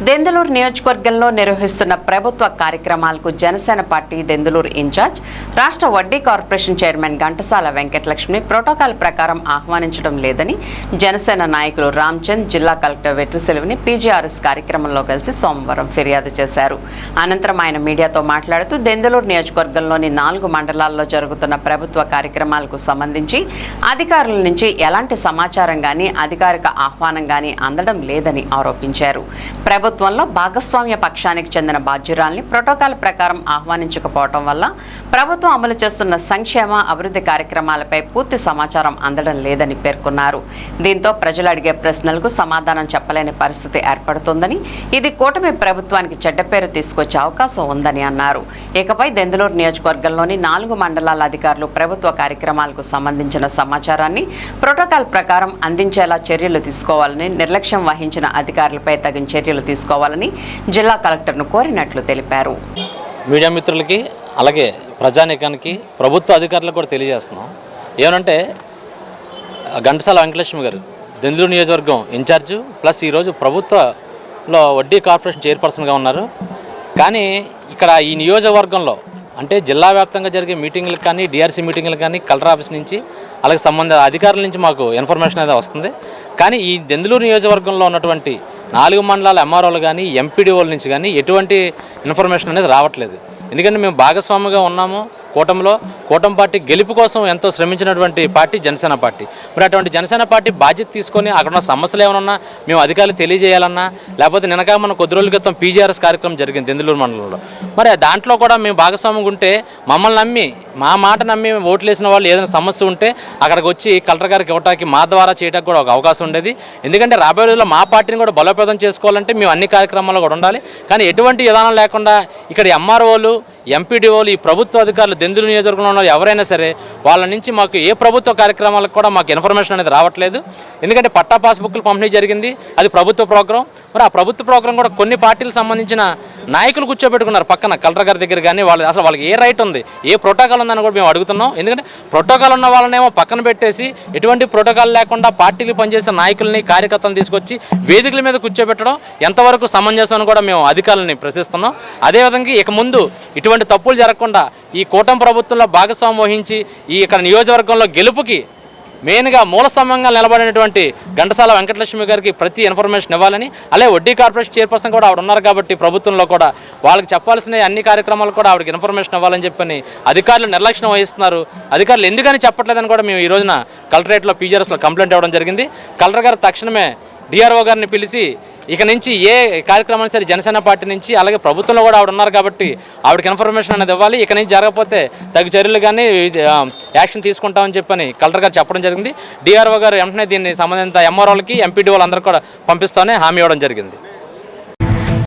దెందులూరు నియోజకవర్గంలో నిర్వహిస్తున్న ప్రభుత్వ కార్యక్రమాలకు జనసేన పార్టీ దెందులూరు ఇన్ఛార్జ్ రాష్ట్ర వడ్డీ కార్పొరేషన్ చైర్మన్ ఘంటసాల వెంకటలక్ష్మిని ప్రోటోకాల్ ప్రకారం ఆహ్వానించడం లేదని జనసేన నాయకులు రామ్చంద్ జిల్లా కలెక్టర్ వెట్రిసెల్విని పీజీఆర్ఎస్ కార్యక్రమంలో కలిసి సోమవారం ఫిర్యాదు చేశారు. అనంతరం ఆయన మీడియాతో మాట్లాడుతూ దెందులూరు నియోజకవర్గంలోని 4 మండలాల్లో జరుగుతున్న ప్రభుత్వ కార్యక్రమాలకు సంబంధించి అధికారుల నుంచి ఎలాంటి సమాచారం గానీ అధికారిక ఆహ్వానం గానీ అందడం లేదని ఆరోపించారు. ప్రభుత్వంలో భాగస్వామ్య పక్షానికి చెందిన బాధ్యురాల్ని ప్రోటోకాల్ ప్రకారం ఆహ్వానించకపోవడం వల్ల ప్రభుత్వం అమలు చేస్తున్న సంక్షేమ అభివృద్ధి కార్యక్రమాలపై పూర్తి సమాచారం అందడం లేదని పేర్కొన్నారు. దీంతో ప్రజలు అడిగే ప్రశ్నలకు సమాధానం చెప్పలేని పరిస్థితి ఏర్పడుతుందని, ఇది కూటమి ప్రభుత్వానికి చెడ్డ పేరు తీసుకొచ్చే అవకాశం ఉందని అన్నారు. ఇకపై దెందులూరు నియోజకవర్గంలోని 4 మండలాల అధికారులు ప్రభుత్వ కార్యక్రమాలకు సంబంధించిన సమాచారాన్ని ప్రోటోకాల్ ప్రకారం అందించేలా చర్యలు తీసుకోవాలని, నిర్లక్ష్యం వహించిన అధికారులపై తగిన చర్యలు తీసుకోవాలని జిల్లా కలెక్టర్ను కోరినట్లు తెలిపారు. మీడియా మిత్రులకి అలాగే ప్రజానీకానికి ప్రభుత్వ అధికారులకు కూడా తెలియజేస్తున్నాం. ఏమనంటే ఘంటసాల వెంకటలక్ష్మి గారు దెందులూరు నియోజకవర్గం ఇన్ఛార్జు ప్లస్ ఈరోజు ప్రభుత్వంలో వడ్డీ కార్పొరేషన్ చైర్పర్సన్గా ఉన్నారు. కానీ ఇక్కడ ఈ నియోజకవర్గంలో అంటే జిల్లా వ్యాప్తంగా జరిగే మీటింగ్లకు కానీ డిఆర్సీ మీటింగ్లకు కానీ కలెక్టర్ ఆఫీస్ నుంచి అలాగే సంబంధిత అధికారుల నుంచి మాకు ఇన్ఫర్మేషన్ అయితే వస్తుంది. కానీ ఈ దెందులూరు నియోజకవర్గంలో ఉన్నటువంటి 4 మండలాల ఎంఆర్ఓలు కానీ ఎంపీడీఓల నుంచి కానీ ఎటువంటి ఇన్ఫర్మేషన్ అనేది రావట్లేదు. ఎందుకంటే మేము భాగస్వామిగా ఉన్నాము కూటమి పార్టీ గెలుపు కోసం ఎంతో శ్రమించినటువంటి పార్టీ జనసేన పార్టీ. మరి అటువంటి జనసేన పార్టీ బాధ్యత తీసుకొని అక్కడ ఉన్న సమస్యలు ఏమైనా ఉన్నా మేము అధికారులు తెలియజేయాలన్నా, లేకపోతే నిన్నగా మన కొద్ది రోజుల క్రితం పీజీఆర్ఎస్ కార్యక్రమం జరిగింది దెందులూరు మండలంలో. మరి దాంట్లో కూడా మేము భాగస్వామ్యం ఉంటే మమ్మల్ని నమ్మి మా మాట నమ్మి ఓట్లు వేసిన వాళ్ళు ఏదైనా సమస్య ఉంటే అక్కడికి వచ్చి కలెక్టర్ గారికి ఇవ్వడానికి మా ద్వారా చేయడానికి కూడా ఒక అవకాశం ఉండేది. ఎందుకంటే రాబోయే రోజుల్లో మా పార్టీని కూడా బలోపేతం చేసుకోవాలంటే మేము అన్ని కార్యక్రమాల్లో కూడా ఉండాలి. కానీ ఎటువంటి విధానం లేకుండా ఇక్కడ ఎంఆర్ఓలు ఎంపీడీఓలు ఈ ప్రభుత్వ అధికారులు దెందులూరు నియోజకవర్గంలో ఉన్న ఎవరైనా సరే వాళ్ళ నుంచి మాకు ఏ ప్రభుత్వ కార్యక్రమాలకు కూడా మాకు ఇన్ఫర్మేషన్ అనేది రావట్లేదు. ఎందుకంటే పట్టా పాస్బుక్లు పంపిణీ జరిగింది, అది ప్రభుత్వ ప్రోగ్రాం. మరి ఆ ప్రభుత్వ ప్రోగ్రాం కూడా కొన్ని పార్టీలకు సంబంధించిన నాయకులు కూర్చోబెట్టుకున్నారు పక్కన కలెక్టర్ గారి దగ్గర. కానీ అసలు వాళ్ళకి ఏ రైట్ ఉంది, ఏ ప్రోటోకాల్ ఉందని కూడా మేము అడుగుతున్నాం. ఎందుకంటే ప్రోటోకాల్ ఉన్న వాళ్ళనేమో పక్కన పెట్టేసి ఎటువంటి ప్రోటోకాల్ లేకుండా పార్టీలు పనిచేసే నాయకుల్ని కార్యకర్తలను తీసుకొచ్చి వేదికల మీద కూర్చోబెట్టడం ఎంతవరకు సమంజసం అని కూడా మేము అధికారులని ప్రశ్నిస్తున్నాం. అదేవిధంగా ఇక ముందు ఇటువంటి తప్పులు జరగకుండా ఈ కూటమి ప్రభుత్వంలో భాగస్వామ్యం వహించి ఈ ఇక్కడ నియోజకవర్గంలో గెలుపుకి మెయిన్గా మూలస్తంభంగా నిలబడినటువంటి ఘంటసాల వెంకటలక్ష్మి గారికి ప్రతి ఇన్ఫర్మేషన్ ఇవ్వాలని, అలాగే వడ్డీ కార్పొరేషన్ చైర్పర్సన్ కూడా ఆవిడ ఉన్నారు కాబట్టి ప్రభుత్వంలో కూడా వాళ్ళకి చెప్పాల్సిన అన్ని కార్యక్రమాలు కూడా ఆవిడకి ఇన్ఫర్మేషన్ ఇవ్వాలని చెప్పని అధికారులు నిర్లక్ష్యం వహిస్తున్నారు. అధికారులు ఎందుకని చెప్పట్లేదని కూడా మేము ఈ రోజున కలెక్టరేట్లో పీజీఆర్ఎస్లో కంప్లైంట్ ఇవ్వడం జరిగింది. కలెక్టర్ గారు తక్షణమే డిఆర్ఓ గారిని పిలిచి ఇక నుంచి ఏ కార్యక్రమం సరే జనసేన పార్టీ నుంచి అలాగే ప్రభుత్వంలో కూడా ఆవిడ ఉన్నారు కాబట్టి ఆవిడకి ఇన్ఫర్మేషన్ అనేది ఇవ్వాలి. ఇక నుంచి జరగకపోతే తగు చర్యలు కానీ యాక్షన్ తీసుకుంటామని చెప్పని కలెక్టర్ గారు చెప్పడం జరిగింది. డిఆర్ఓ గారు వెంటనే దీన్ని సంబంధిత ఎంఆర్ఓలకి ఎంపీడీఓలు అందరూ కూడా పంపిస్తామని హామీ ఇవ్వడం జరిగింది.